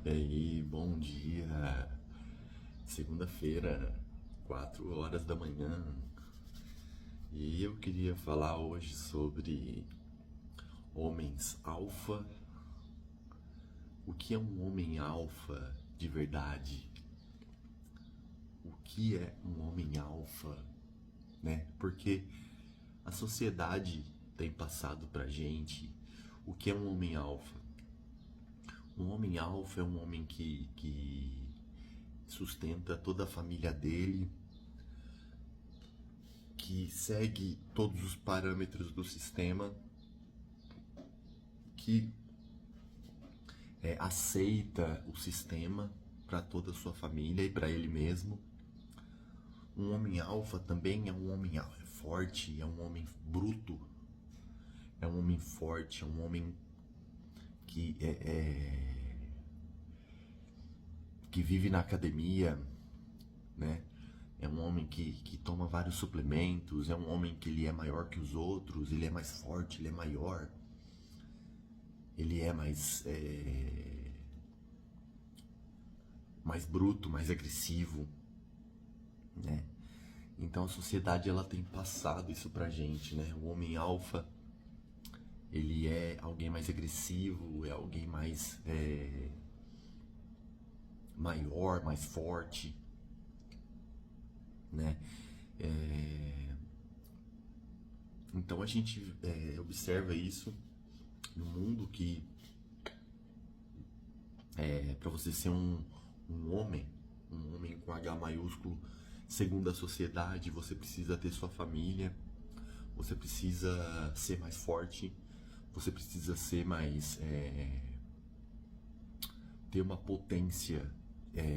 E aí, bom dia. Segunda-feira, 4 horas da manhã. E eu queria falar hoje sobre homens alfa. O que é um homem alfa de verdade? O que é um homem alfa, né? Porque a sociedade tem passado pra gente o que é um homem alfa. Um homem alfa é um homem que sustenta toda a família dele, que segue todos os parâmetros do sistema, que aceita o sistema para toda a sua família e para ele mesmo. Um homem alfa também é um homem forte, é um homem bruto, é um homem forte, é um homem que que vive na academia, né? É um homem que toma vários suplementos, é um homem que ele é maior que os outros, ele é mais forte, ele é maior, ele é mais bruto, mais agressivo, né? Então a sociedade ela tem passado isso pra gente, né? O homem alfa, ele é alguém mais agressivo, é alguém mais maior, mais forte, né? Então a gente observa isso no mundo que para você ser um homem com H maiúsculo, segundo a sociedade, você precisa ter sua família, você precisa ser mais forte, você precisa ser mais ter uma potência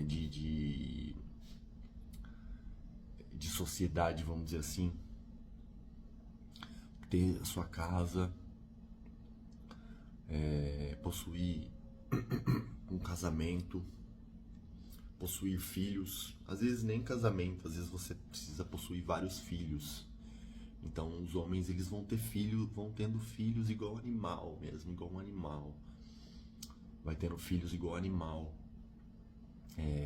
de sociedade, vamos dizer assim, ter a sua casa, possuir um casamento, possuir filhos. Às vezes nem casamento, às vezes você precisa possuir vários filhos. Então os homens eles vão ter filhos, vão tendo filhos igual animal mesmo, igual um animal. Vai tendo filhos igual animal.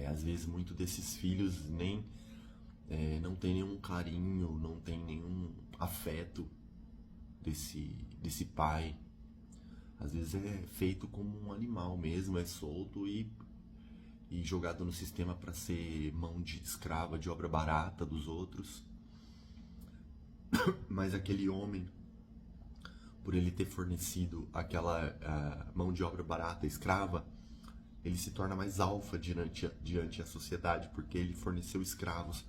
Às vezes muito desses filhos nem não tem nenhum carinho, não tem nenhum afeto desse pai. Às vezes é feito como um animal mesmo, é solto e jogado no sistema para ser mão de escrava, de obra barata dos outros. Mas aquele homem, por ele ter fornecido aquela mão de obra barata, escrava, ele se torna mais alfa diante a sociedade, porque ele forneceu escravos.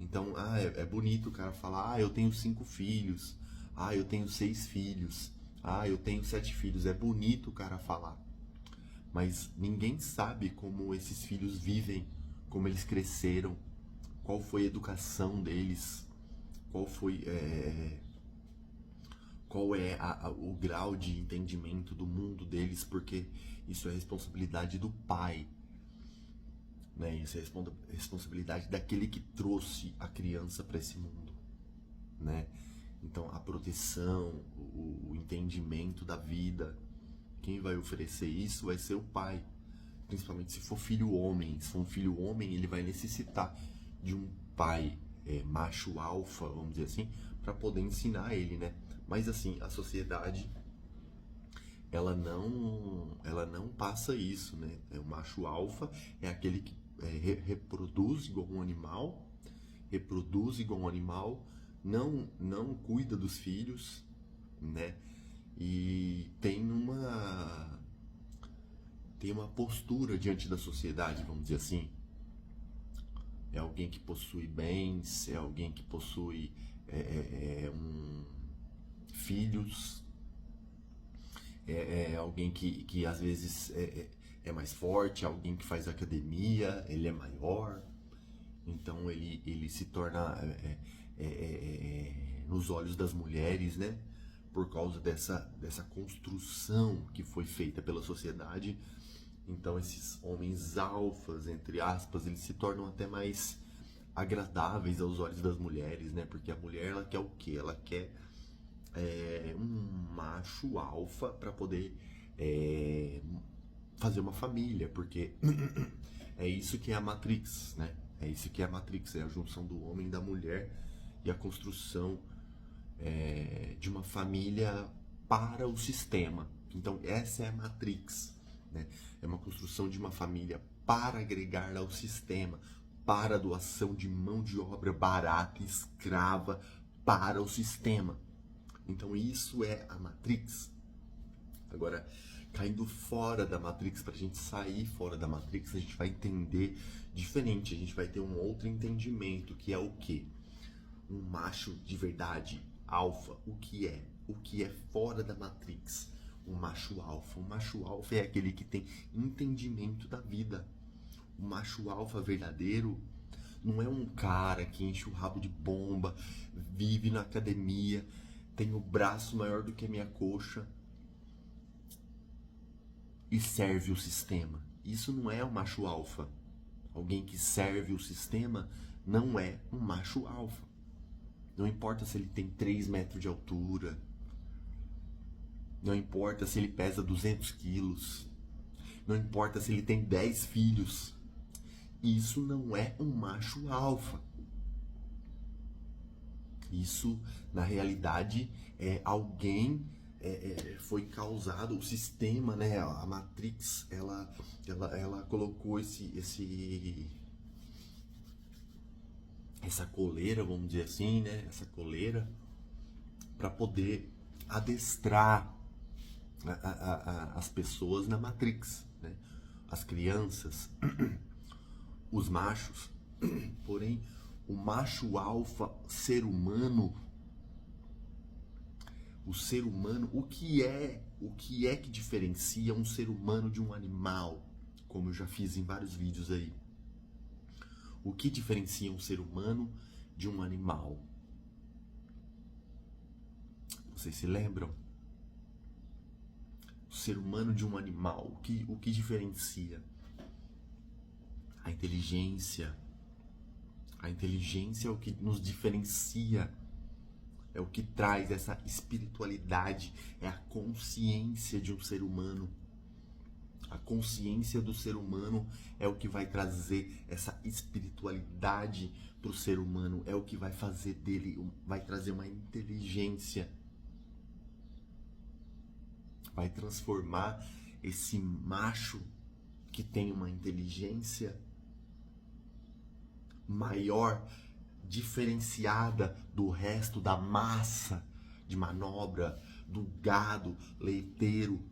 Então, é bonito o cara falar, eu tenho 5 filhos, eu tenho 6 filhos, eu tenho 7 filhos. É bonito o cara falar, mas ninguém sabe como esses filhos vivem, como eles cresceram, qual foi a educação deles, qual é o grau de entendimento do mundo deles, porque isso é responsabilidade do pai, né? Isso é responsabilidade daquele que trouxe a criança para esse mundo, né? Então a proteção, o entendimento da vida, quem vai oferecer isso vai ser o pai, principalmente se for filho homem. Se for um filho homem, ele vai necessitar de um pai macho alfa, vamos dizer assim, para poder ensinar ele, né? Mas assim, a sociedade ela não passa isso, né? O macho alfa é aquele que reproduz igual um animal, não cuida dos filhos, né? E tem uma postura diante da sociedade, vamos dizer assim. É alguém que possui bens, é alguém que possui filhos, é alguém que às vezes é mais forte, é alguém que faz academia, ele é maior, então ele se torna nos olhos das mulheres, né? Por causa dessa construção que foi feita pela sociedade. Então esses homens alfas, entre aspas, eles se tornam até mais agradáveis aos olhos das mulheres, né? Porque a mulher ela quer o quê? Ela quer um macho alfa para poder fazer uma família, porque é isso que é a Matrix, né? É isso que é a Matrix, é a junção do homem e da mulher e a construção de uma família para o sistema. Então essa é a Matrix, né? É uma construção de uma família para agregar ao sistema, para a doação de mão de obra barata, escrava para o sistema. Então isso é a Matrix. Agora, caindo fora da Matrix, para a gente sair fora da Matrix, a gente vai entender diferente, a gente vai ter um outro entendimento, que é o quê? Um macho de verdade, alfa, o que é? O que é fora da Matrix? Um macho alfa. Um macho alfa é aquele que tem entendimento da vida. O macho alfa verdadeiro não é um cara que enche o rabo de bomba, vive na academia, tem o braço maior do que a minha coxa e serve o sistema. Isso não é um macho alfa. Alguém que serve o sistema não é um macho alfa. Não importa se ele tem 3 metros de altura, não importa se ele pesa 200 quilos, não importa se ele tem 10 filhos. Isso não é um macho alfa. Isso, na realidade, é alguém, foi causado, o sistema, né, a Matrix, ela colocou essa coleira, vamos dizer assim, né, essa coleira, para poder adestrar as pessoas na Matrix, né? As crianças, os machos. Porém, o macho alfa ser humano, o ser humano, o que é que diferencia um ser humano de um animal? Como eu já fiz em vários vídeos aí. O que diferencia um ser humano de um animal? Vocês se lembram? O ser humano de um animal, o que diferencia? A inteligência. A inteligência é o que nos diferencia, é o que traz essa espiritualidade, é a consciência de um ser humano. A consciência do ser humano é o que vai trazer essa espiritualidade para o ser humano, é o que vai fazer dele, vai trazer uma inteligência, vai transformar esse macho que tem uma inteligência maior, diferenciada do resto da massa de manobra, do gado leiteiro.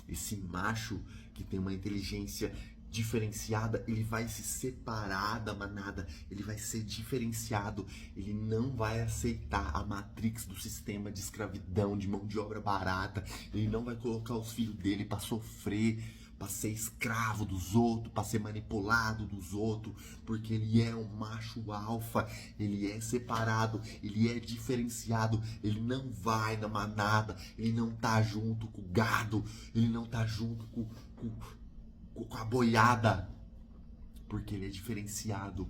Esse macho que tem uma inteligência diferenciada, ele vai se separar da manada, ele vai ser diferenciado, ele não vai aceitar a matrix do sistema de escravidão, de mão de obra barata, ele não vai colocar os filhos dele para sofrer, para ser escravo dos outros, para ser manipulado dos outros, porque ele é um macho alfa, ele é separado, ele é diferenciado, ele não vai na manada, ele não tá junto com o gado, ele não tá junto com a boiada, porque ele é diferenciado.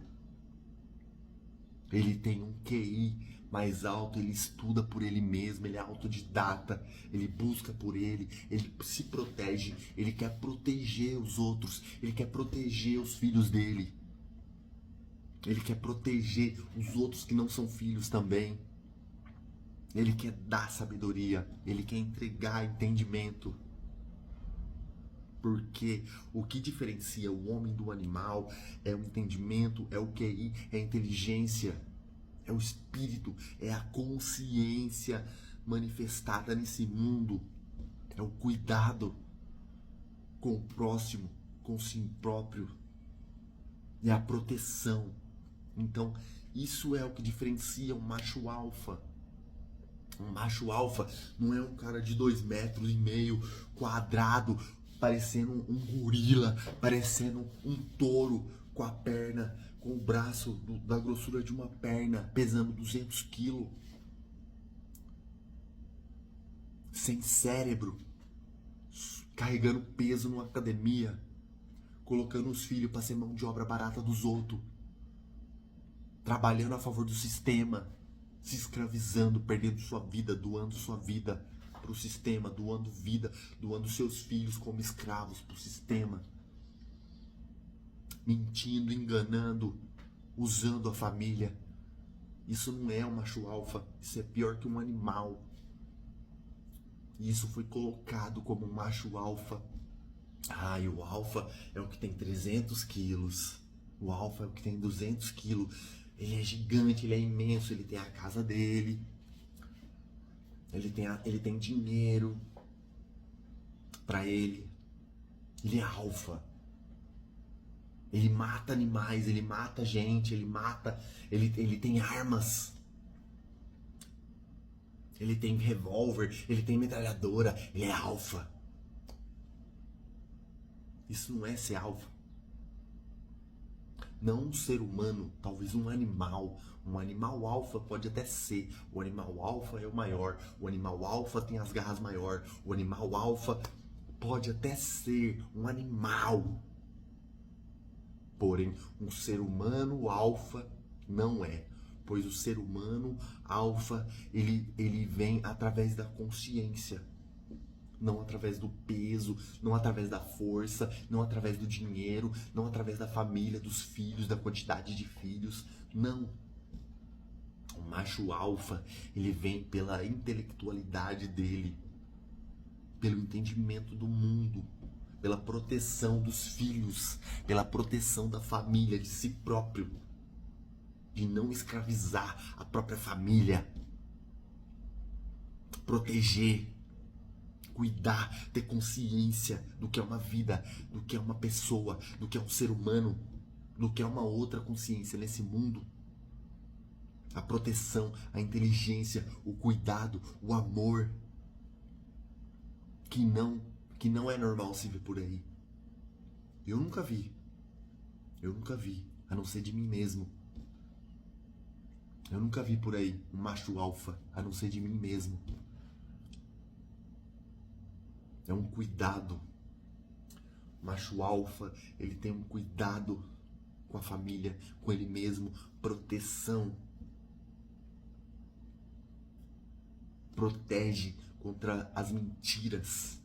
Ele tem um QI mais alto, ele estuda por ele mesmo, ele é autodidata, ele busca por ele se protege, ele quer proteger os outros, ele quer proteger os filhos dele, ele quer proteger os outros que não são filhos também, ele quer dar sabedoria, ele quer entregar entendimento. Porque o que diferencia o homem do animal é o entendimento, é o QI, é a inteligência, é o espírito, é a consciência manifestada nesse mundo, é o cuidado com o próximo, com si próprio, é a proteção. Então, isso é o que diferencia um macho alfa. Um macho alfa não é um cara de 2,5 metros, quadrado, parecendo um gorila, parecendo um touro, com a perna, com o braço da grossura de uma perna, pesando 200 quilos, sem cérebro, carregando peso numa academia, colocando os filhos para ser mão de obra barata dos outros, trabalhando a favor do sistema, se escravizando, perdendo sua vida, doando sua vida. pro sistema, doando vida, doando seus filhos como escravos pro sistema. Mentindo, enganando, usando a família. Isso não é um macho alfa, isso é pior que um animal. E isso foi colocado como um macho alfa. Ah, e o alfa é o que tem 300 quilos. O alfa é o que tem 200 quilos. Ele é gigante, ele é imenso, ele tem a casa dele. Ele tem dinheiro pra ele. Ele é alfa. Ele mata animais, ele mata gente, ele tem armas. Ele tem revólver, ele tem metralhadora, ele é alfa. Isso não é ser alfa. Não um ser humano, talvez um animal. Um animal alfa pode até ser. O animal alfa é o maior. O animal alfa tem as garras maior. O animal alfa pode até ser um animal. Porém, um ser humano alfa não é. Pois o ser humano alfa, ele vem através da consciência. Não através do peso, não através da força, não através do dinheiro, não através da família, dos filhos, da quantidade de filhos. Não. O macho alfa, ele vem pela intelectualidade dele, pelo entendimento do mundo, pela proteção dos filhos, pela proteção da família, de si próprio, de não escravizar a própria família, proteger, cuidar, ter consciência do que é uma vida, do que é uma pessoa, do que é um ser humano, do que é uma outra consciência nesse mundo. A proteção, a inteligência, o cuidado, o amor, que não é normal se ver por aí. Eu nunca vi, a não ser de mim mesmo. Eu nunca vi por aí um macho alfa, a não ser de mim mesmo. É um cuidado. O macho alfa, ele tem um cuidado com a família, com ele mesmo, proteção. Protege contra as mentiras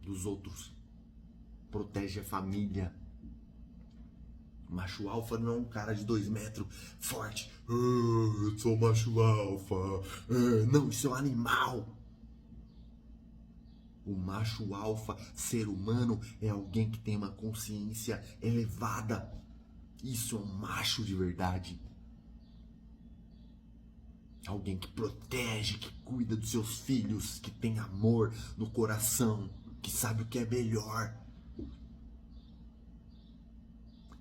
dos outros. Protege a família. O macho alfa não é um cara de 2 metros, forte. Eu sou macho alfa. Não, isso é um animal. O macho alfa, ser humano, é alguém que tem uma consciência elevada. Isso é um macho de verdade. Alguém que protege, que cuida dos seus filhos, que tem amor no coração, que sabe o que é melhor.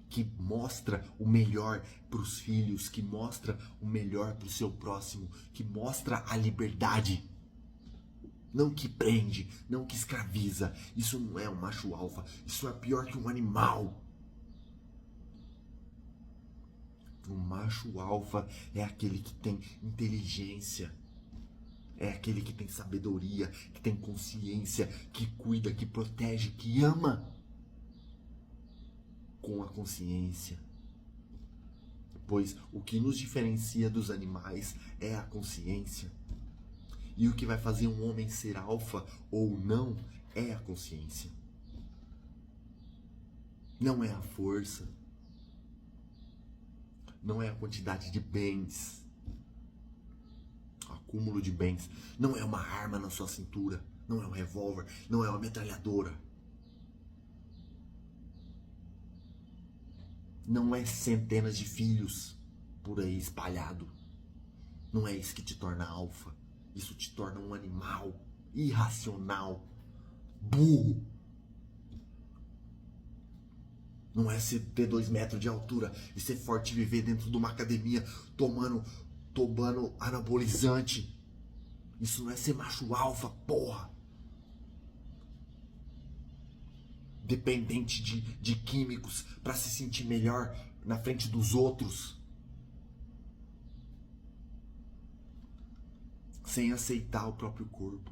Que mostra o melhor para os filhos, que mostra o melhor para o seu próximo, que mostra a liberdade. Não que prende, não que escraviza. Isso não é um macho alfa, isso é pior que um animal. O macho alfa é aquele que tem inteligência, é aquele que tem sabedoria, que tem consciência, que cuida, que protege, que ama. Com a consciência. Pois o que nos diferencia dos animais é a consciência. E o que vai fazer um homem ser alfa ou não é a consciência. Não é a força. Não é a quantidade de bens. O acúmulo de bens. Não é uma arma na sua cintura. Não é um revólver. Não é uma metralhadora. Não é centenas de filhos por aí espalhado. Não é isso que te torna alfa. Isso te torna um animal irracional, burro. Não é você ter 2 metros de altura e ser forte e viver dentro de uma academia tomando anabolizante. Isso não é ser macho alfa, porra. Dependente de químicos para se sentir melhor na frente dos outros. Sem aceitar o próprio corpo.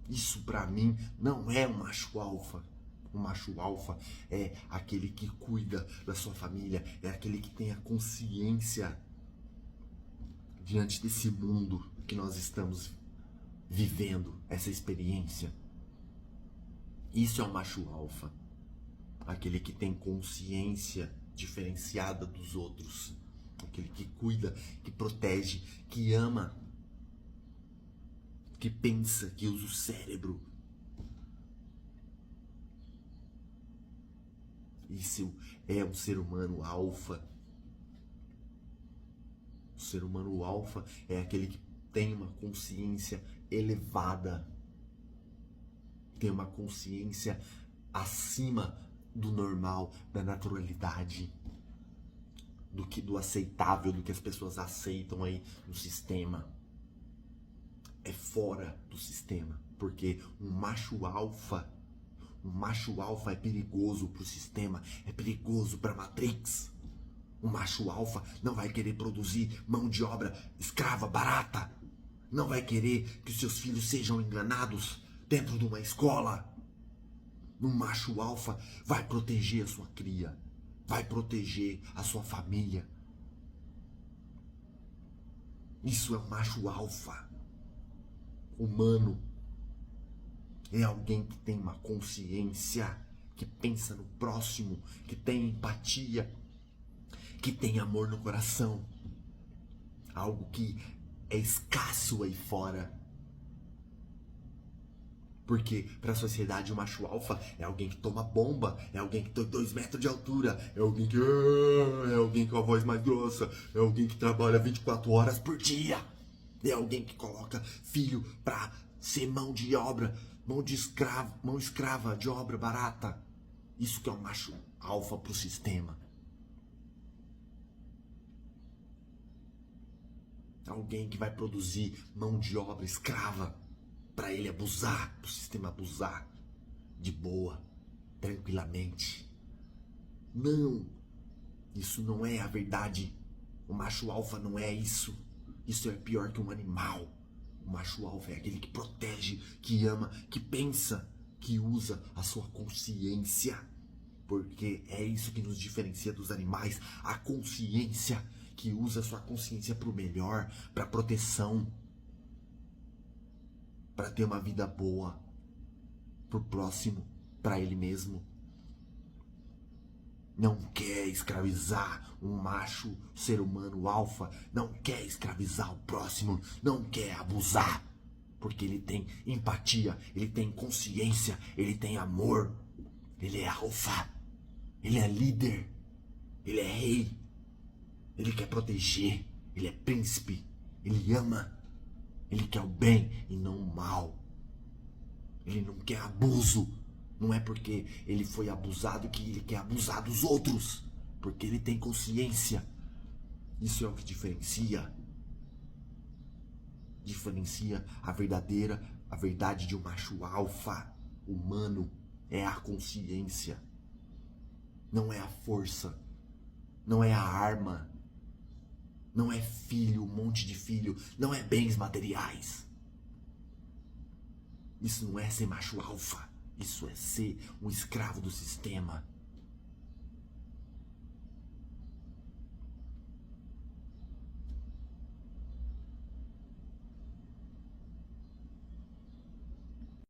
Isso pra mim não é um macho alfa. O macho alfa é aquele que cuida da sua família, é aquele que tem a consciência diante desse mundo, que nós estamos vivendo essa experiência. Isso é um macho alfa, aquele que tem consciência diferenciada dos outros, aquele que cuida, que protege, que ama, que pensa, que usa o cérebro. Isso é um ser humano alfa. O ser humano alfa é aquele que tem uma consciência elevada, tem uma consciência acima do normal, da naturalidade, do aceitável, do que as pessoas aceitam aí no sistema. É fora do sistema, porque um macho alfa é perigoso pro sistema, é perigoso pra Matrix. Um macho alfa não vai querer produzir mão de obra escrava, barata. Não vai querer que os seus filhos sejam enganados dentro de uma escola. Um macho alfa vai proteger a sua cria, vai proteger a sua família. Isso é um macho alfa. Humano é alguém que tem uma consciência, que pensa no próximo, que tem empatia, que tem amor no coração. Algo que é escasso aí fora. Porque para a sociedade o macho alfa é alguém que toma bomba, é alguém que tem 2 metros de altura, é alguém com a voz mais grossa, é alguém que trabalha 24 horas por dia, é alguém que coloca filho para ser mão de obra, mão escrava de obra barata. Isso que é um macho alfa pro sistema. Alguém que vai produzir mão de obra escrava para ele abusar, para o sistema abusar de boa, tranquilamente. Não, isso não é a verdade. O macho alfa não é isso. Isso é pior que um animal. O macho alfa é aquele que protege, que ama, que pensa, que usa a sua consciência. Porque é isso que nos diferencia dos animais, a consciência, que usa a sua consciência para o melhor, para proteção, para ter uma vida boa pro próximo, para ele mesmo. Não quer escravizar um macho ser humano alfa, não quer escravizar o próximo, não quer abusar, porque ele tem empatia, ele tem consciência, ele tem amor, ele é alfa, ele é líder, ele é rei, ele quer proteger, ele é príncipe, ele ama. Ele quer o bem e não o mal. Ele não quer abuso. Não é porque ele foi abusado que ele quer abusar dos outros. Porque ele tem consciência. Isso é o que diferencia. Diferencia a verdade de um macho alfa humano. É a consciência. Não é a força. Não é a arma. Não é filho, um monte de filho. Não é bens materiais. Isso não é ser macho alfa. Isso é ser um escravo do sistema.